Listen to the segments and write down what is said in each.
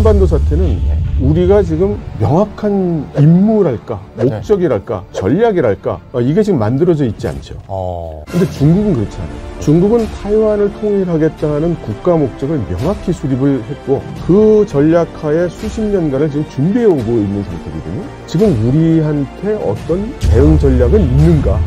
한반도 사태는 우리가 지금 명확한 임무랄까, 목적이랄까, 전략이랄까, 이게 지금 만들어져 있지 않죠. 근데 중국은 그렇지 않아요. 중국은 타이완을 통일하겠다는 국가 목적을 명확히 수립을 했고 그 전략하에 수십 년간을 지금 준비해오고 있는 상태거든요. 지금 우리한테 어떤 대응 전략은 있는가?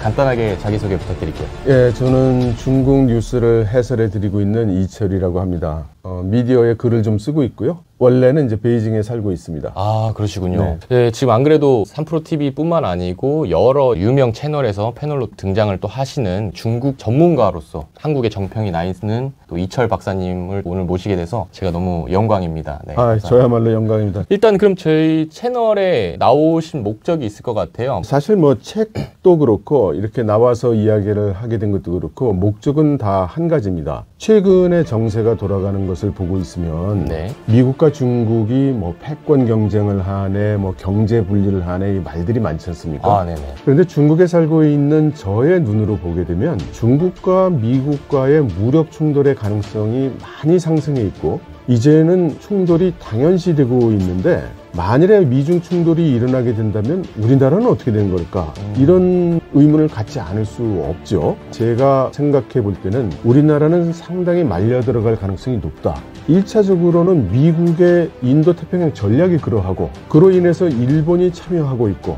간단하게 자기소개 부탁드릴게요. 예, 저는 중국 뉴스를 해설해 드리고 있는 이철이라고 합니다. 미디어에 글을 좀 쓰고 있고요. 원래는 이제 베이징에 살고 있습니다. 아, 그러시군요. 네, 지금 안 그래도 3프로TV 뿐만 아니고 여러 유명 채널에서 패널로 등장을 또 하시는 중국 전문가로서 한국의 정평이 나 있는 또 이철 박사님을 오늘 모시게 돼서 제가 너무 영광입니다. 네, 저야말로 영광입니다. 일단 그럼 저희 채널에 나오신 목적이 있을 것 같아요. 사실 뭐 책도 그렇고 이렇게 나와서 이야기를 하게 된 것도 그렇고 목적은 다 한 가지입니다. 최근에 정세가 돌아가는 것을 보고 있으면 미국과 중국이 뭐 패권 경쟁을 하네, 뭐 경제 분리를 하네, 이 말들이 많지 않습니까? 그런데 중국에 살고 있는 저의 눈으로 보게 되면 중국과 미국과의 무력 충돌의 가능성이 많이 상승해 있고 이제는 충돌이 당연시되고 있는데 만일에 미중 충돌이 일어나게 된다면 우리나라는 어떻게 되는 걸까? 이런 의문을 갖지 않을 수 없죠. 제가 생각해 볼 때는 우리나라는 상당히 말려 들어갈 가능성이 높다. 1차적으로는 미국의 인도태평양 전략이 그러하고 그로 인해서 일본이 참여하고 있고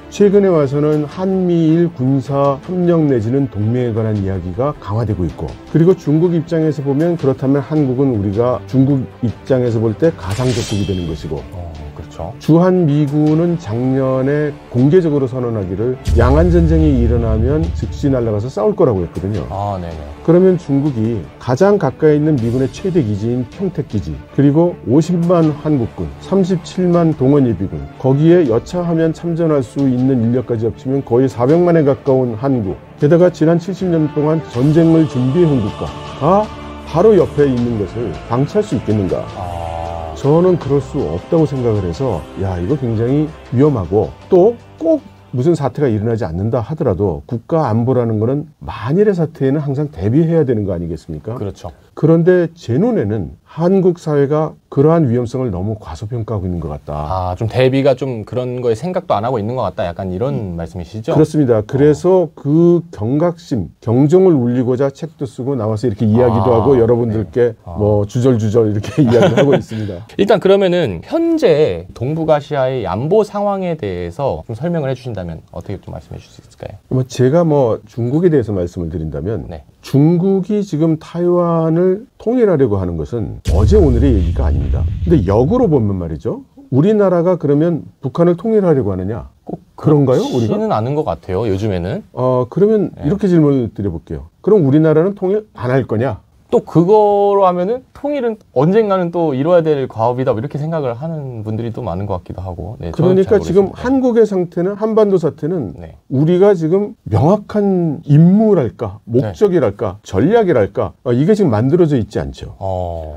최근에 와서는 한미일 군사 협력 내지는 동맹에 관한 이야기가 강화되고 있고 그리고 중국 입장에서 보면 그렇다면 한국은 우리가 중국 입장에서 볼 때 가상적국이 되는 것이고 주한 미군은 작년에 공개적으로 선언하기를 양안전쟁이 일어나면 즉시 날아가서 싸울 거라고 했거든요. 그러면 중국이 가장 가까이 있는 미군의 최대 기지인 평택기지 그리고 50만 한국군, 37만 동원예비군 거기에 여차하면 참전할 수 있는 인력까지 합치면 거의 400만에 가까운 한국 게다가 지난 70년 동안 전쟁을 준비해온 국가가 바로 옆에 있는 것을 방치할 수 있겠는가? 저는 그럴 수 없다고 생각을 해서 이거 굉장히 위험하고 또 꼭 무슨 사태가 일어나지 않는다 하더라도 국가 안보라는 거는 만일의 사태에는 항상 대비해야 되는 거 아니겠습니까? 그런데 제 눈에는 한국 사회가 그러한 위험성을 너무 과소평가하고 있는 것 같다. 좀 대비가 좀 그런 거에 생각도 안 하고 있는 것 같다. 약간 이런 말씀이시죠? 그렇습니다. 그래서 그 경각심, 경종을 울리고자 책도 쓰고 나와서 이렇게 이야기도 하고 여러분들께 뭐 주절주절 이렇게 이야기를 하고 있습니다. 일단 그러면은 현재 동북아시아의 안보 상황에 대해서 좀 설명을 해주신다면 어떻게 좀 말씀해 주실 수 있을까요? 제가 중국에 대해서 말씀을 드린다면 중국이 지금 타이완을 통일하려고 하는 것은 어제 오늘의 얘기가 아닙니다. 근데 역으로 보면 말이죠. 우리나라가 그러면 북한을 통일하려고 하느냐? 꼭 그런가요? 우리가? 그렇지는 않은 것 같아요. 요즘에는. 그러면 이렇게 질문을 드려볼게요. 그럼 우리나라는 통일 안 할 거냐? 또 그거로 하면은 통일은 언젠가는 또 이뤄야 될 과업이다 이렇게 생각을 하는 분들이 또 많은 것 같기도 하고. 그러니까 지금 한국의 상태는 한반도 사태는 우리가 지금 명확한 임무랄까 목적이랄까 전략이랄까 이게 지금 만들어져 있지 않죠.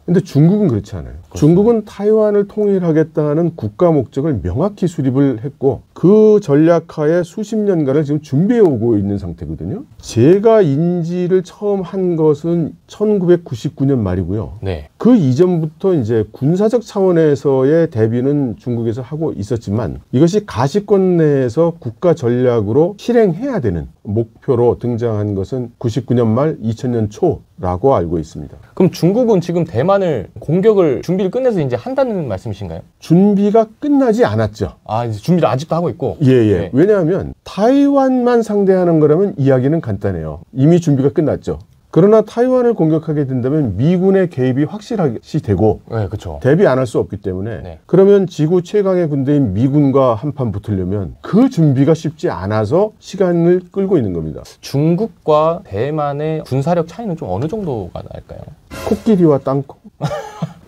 근데 중국은 그렇지 않아요. 중국은 타이완을 통일하겠다는 국가 목적을 명확히 수립을 했고 그 전략하에 수십 년간을 지금 준비해오고 있는 상태거든요. 제가 인지를 처음 한 것은 1999년 말이고요. 그 이전부터 이제 군사적 차원에서의 대비는 중국에서 하고 있었지만 이것이 가시권 내에서 국가 전략으로 실행해야 되는 목표로 등장한 것은 99년 말 2000년 초라고 알고 있습니다. 그럼 중국은 지금 대만을 공격을 준비를 끝내서 이제 한다는 말씀이신가요? 준비가 끝나지 않았죠. 이제 준비를 아직도 하고 있고? 왜냐하면 타이완만 상대하는 거라면 이야기는 간단해요. 이미 준비가 끝났죠. 그러나 타이완을 공격하게 된다면 미군의 개입이 확실시 되고 대비 안 할 수 없기 때문에 그러면 지구 최강의 군대인 미군과 한판 붙으려면 그 준비가 쉽지 않아서 시간을 끌고 있는 겁니다. 중국과 대만의 군사력 차이는 좀 어느 정도가 날까요? 코끼리와 땅콩?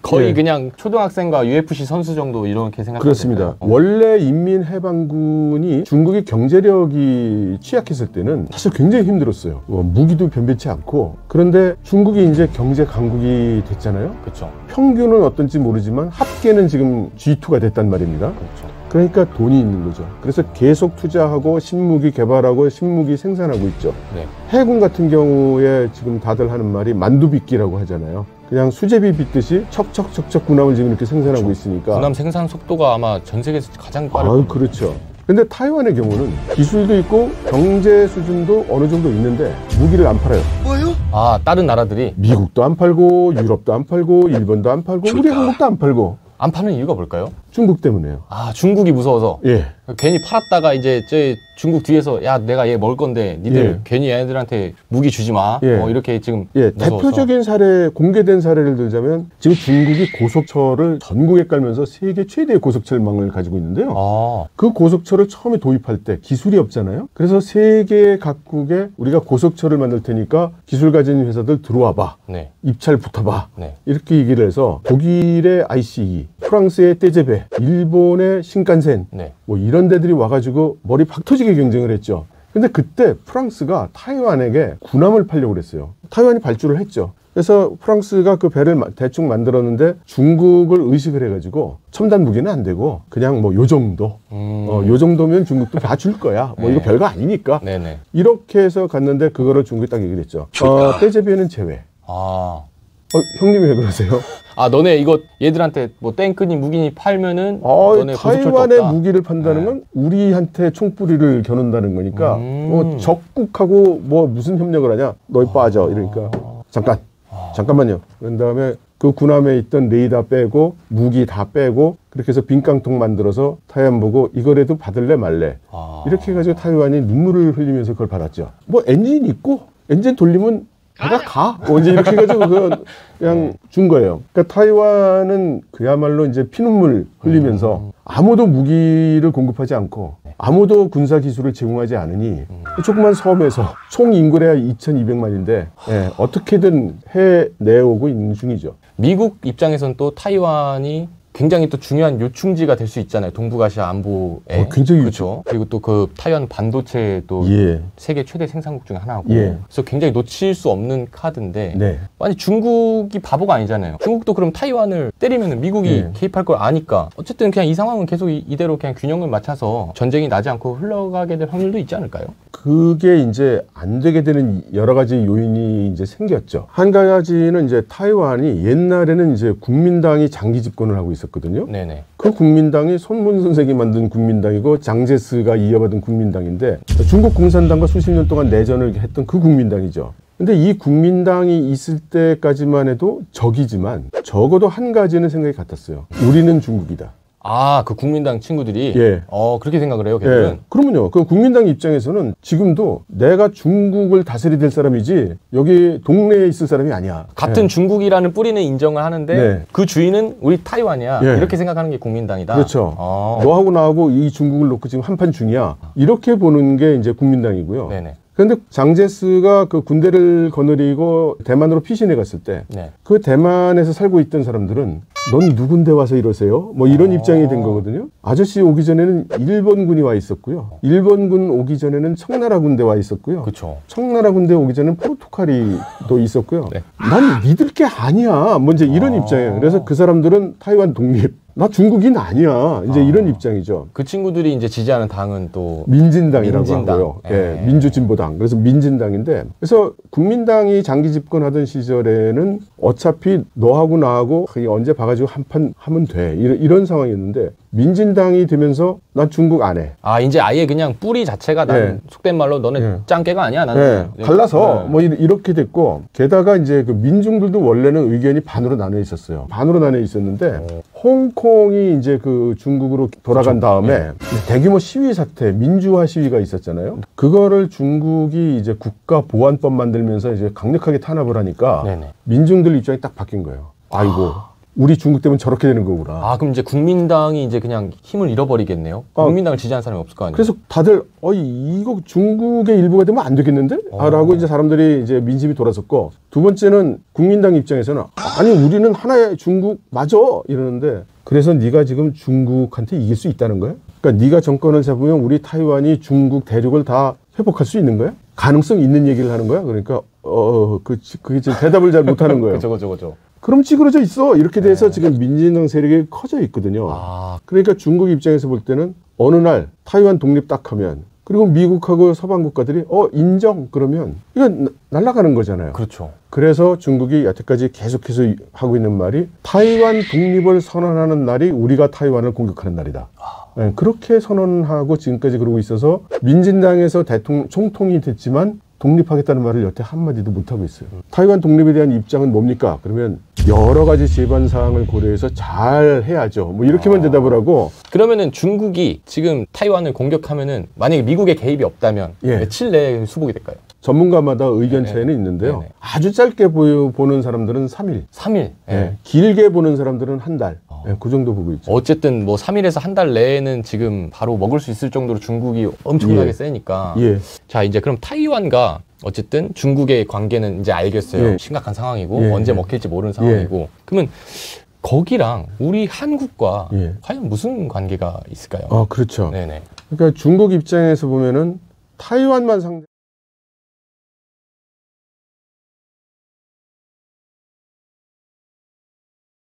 거의 그냥 초등학생과 UFC 선수 정도 이렇게 생각하면 그렇습니다. 원래 인민해방군이 중국의 경제력이 취약했을 때는 사실 굉장히 힘들었어요. 무기도 변변치 않고. 그런데 중국이 이제 경제 강국이 됐잖아요. 평균은 어떤지 모르지만 합계는 지금 G2가 됐단 말입니다. 그러니까 돈이 있는 거죠. 그래서 계속 투자하고 신무기 개발하고 신무기 생산하고 있죠. 해군 같은 경우에 지금 다들 하는 말이 만두빚기라고 하잖아요. 그냥 수제비 빚듯이 척척척척 군함을 지금 이렇게 생산하고 그렇죠. 있으니까 군함 생산 속도가 아마 전 세계에서 가장 빠르고. 아, 그렇죠. 근데 타이완의 경우는 기술도 있고 경제 수준도 어느 정도 있는데 무기를 안 팔아요. 뭐요? 아, 다른 나라들이? 미국도 안 팔고 유럽도 안 팔고 일본도 안 팔고 우리 한국도 안 팔고. 안 파는 이유가 뭘까요? 중국 때문에요. 아, 중국이 무서워서? 예. 괜히 팔았다가 이제 중국 뒤에서 야, 내가 얘 먹을 건데 니들 예. 괜히 얘네들한테 무기 주지 마. 예. 이렇게 지금 예. 대표적인 사례, 공개된 사례를 들자면 지금 중국이 고속철을 전국에 깔면서 세계 최대의 고속철망을 가지고 있는데요. 아. 그 고속철을 처음에 도입할 때 기술이 없잖아요. 그래서 세계 각국에 우리가 고속철을 만들 테니까 기술 가진 회사들 들어와 봐. 네. 입찰 붙어봐. 네. 이렇게 얘기를 해서 독일의 ICE, 프랑스의 떼제베, 일본의 신칸센 네. 뭐 이런 데들이 와가지고 머리 팍 터지게 경쟁을 했죠. 근데 그때 프랑스가 타이완에게 군함을 팔려고 그랬어요. 타이완이 발주를 했죠. 그래서 프랑스가 그 배를 대충 만들었는데 중국을 의식을 해가지고 첨단 무기는 안 되고 그냥 뭐 요 정도 요 정도면 중국도 봐줄 거야. 뭐 네. 이거 별거 아니니까. 네네. 이렇게 해서 갔는데 그거를 중국이 딱 얘기를 했죠. 떼제베는 제외. 아. 형님이 왜 그러세요? 아, 너네 이거 얘들한테 뭐 땡크니 무기니 팔면은 너네 타이완의 무기를 판다는 건 우리한테 총뿌리를 겨눈다는 거니까 뭐 적국하고 뭐 무슨 협력을 하냐? 너희 빠져. 이러니까 잠깐만요. 그런 다음에 그 군함에 있던 레이더 빼고 무기 다 빼고 그렇게 해서 빈깡통 만들어서 타이완 보고 이거라도 받을래 말래. 이렇게 해가지고 타이완이 눈물을 흘리면서 그걸 받았죠. 뭐 엔진 있고 엔진 돌리면 배가 가. 이제 이렇게 해가지고 그냥 준 거예요. 그러니까 타이완은 그야말로 이제 피눈물 흘리면서 아무도 무기를 공급하지 않고 아무도 군사 기술을 제공하지 않으니 조그만 섬에서 총 인구가 2,200만인데 예, 어떻게든 해내오고 있는 중이죠. 미국 입장에서는 또 타이완이 굉장히 또 중요한 요충지가 될 수 있잖아요. 동북아시아 안보에. 굉장히 그렇죠. 그리고 또 그 타이완 반도체 또 예. 세계 최대 생산국 중에 하나고. 예. 그래서 굉장히 놓칠 수 없는 카드인데. 네. 아니 중국이 바보가 아니잖아요. 중국도 그럼 타이완을 때리면 미국이 개입할 걸 아니까. 어쨌든 그냥 이 상황은 계속 이대로 그냥 균형을 맞춰서 전쟁이 나지 않고 흘러가게 될 확률도 있지 않을까요? 그게 이제 안 되게 되는 여러 가지 요인이 이제 생겼죠. 한 가지는 이제 타이완이 옛날에는 이제 국민당이 장기 집권을 하고 있었거든요. 네네. 그 국민당이 손문 선생이 만든 국민당이고 장제스가 이어받은 국민당인데 중국 공산당과 수십 년 동안 내전을 했던 그 국민당이죠. 근데 이 국민당이 있을 때까지만 해도 적이지만 적어도 한 가지는 생각이 같았어요. 우리는 중국이다. 아, 그 국민당 친구들이? 예. 그렇게 생각을 해요, 걔들은? 예. 그러면요. 그 국민당 입장에서는 지금도 내가 중국을 다스려야 될 사람이지 여기 동네에 있을 사람이 아니야. 같은 예. 중국이라는 뿌리는 인정을 하는데 네. 그 주인은 우리 타이완이야. 예. 이렇게 생각하는 게 국민당이다. 그렇죠. 너하고 나하고 이 중국을 놓고 지금 한판 중이야. 이렇게 보는 게 이제 국민당이고요. 네네. 그런데 장제스가 그 군대를 거느리고 대만으로 피신해 갔을 때 그 대만에서 살고 있던 사람들은 넌 누군데 와서 이러세요? 뭐 이런 입장이 된 거거든요. 아저씨 오기 전에는 일본군이 와 있었고요. 일본군 오기 전에는 청나라 군대 와 있었고요. 그렇죠. 청나라 군대 오기 전에는 포르투갈이 또 있었고요. 네. 난 믿을 게 아니야. 뭐 이제 이런 입장이에요. 그래서 그 사람들은 타이완 독립. 나 중국인 아니야. 이제 이런 입장이죠. 그 친구들이 이제 지지하는 당은 또 민진당이라고 하고요. 예, 민주진보당. 그래서 민진당인데, 그래서 국민당이 장기 집권하던 시절에는 어차피 너하고 나하고 언제 봐가지고 한판 하면 돼. 이런 상황이었는데 민진당이 되면서 난 중국 안 해. 아, 이제 아예 그냥 뿌리 자체가 나는 속된 말로 너네 짱깨가 아니야. 나는 갈라서 뭐 이렇게 됐고, 게다가 이제 그 민중들도 원래는 의견이 반으로 나눠 있었어요. 반으로 나눠 있었는데 홍콩이 이제 그 중국으로 돌아간 다음에 대규모 시위 사태, 민주화 시위가 있었잖아요. 그거를 중국이 이제 국가보안법 만들면서 이제 강력하게 탄압을 하니까 민중들 입장이 딱 바뀐 거예요. 아이고. 우리 중국 때문에 저렇게 되는 거구나. 아, 그럼 이제 국민당이 이제 그냥 힘을 잃어버리겠네요? 국민당을 지지하는 사람이 없을 거 아니에요? 그래서 다들, 이거 중국의 일부가 되면 안 되겠는데? 라고 이제 사람들이 이제 민심이 돌아섰고, 두 번째는 국민당 입장에서는, 아니, 우리는 하나의 중국 맞아! 이러는데, 그래서 네가 지금 중국한테 이길 수 있다는 거야? 그러니까 네가 정권을 잡으면 우리 타이완이 중국 대륙을 다 회복할 수 있는 거야? 가능성 있는 얘기를 하는 거야? 그러니까, 그게 지금 대답을 잘 못하는 거예요. 그죠. 그럼 찌그러져 있어. 이렇게 돼서 지금 민진당 세력이 커져 있거든요. 그러니까 중국 입장에서 볼 때는 어느 날 타이완 독립 딱 하면 그리고 미국하고 서방 국가들이 인정 그러면 이건 날아가는 거잖아요. 그렇죠. 그래서 중국이 여태까지 계속해서 하고 있는 말이 타이완 독립을 선언하는 날이 우리가 타이완을 공격하는 날이다. 네, 그렇게 선언하고 지금까지 그러고 있어서 민진당에서 총통이 됐지만 독립하겠다는 말을 여태 한마디도 못하고 있어요. 타이완 독립에 대한 입장은 뭡니까? 그러면 여러 가지 제반 사항을 고려해서 잘 해야죠. 뭐 이렇게만 대답을 하고. 그러면은 중국이 지금 타이완을 공격하면은 만약에 미국의 개입이 없다면 며칠 내에 수복이 될까요? 전문가마다 의견 차이는 있는데요. 아주 짧게 보는 사람들은 3일. 3일. 길게 보는 사람들은 한 달. 그 정도 보고 있죠. 어쨌든 뭐 3일에서 한 달 내에는 지금 바로 먹을 수 있을 정도로 중국이 엄청나게 세니까. 자, 이제 그럼 타이완과 어쨌든 중국의 관계는 이제 알겠어요. 심각한 상황이고 언제 먹힐지 모르는 상황이고. 그러면 거기랑 우리 한국과 과연 무슨 관계가 있을까요? 그렇죠. 네네. 그러니까 중국 입장에서 보면은 타이완만 상대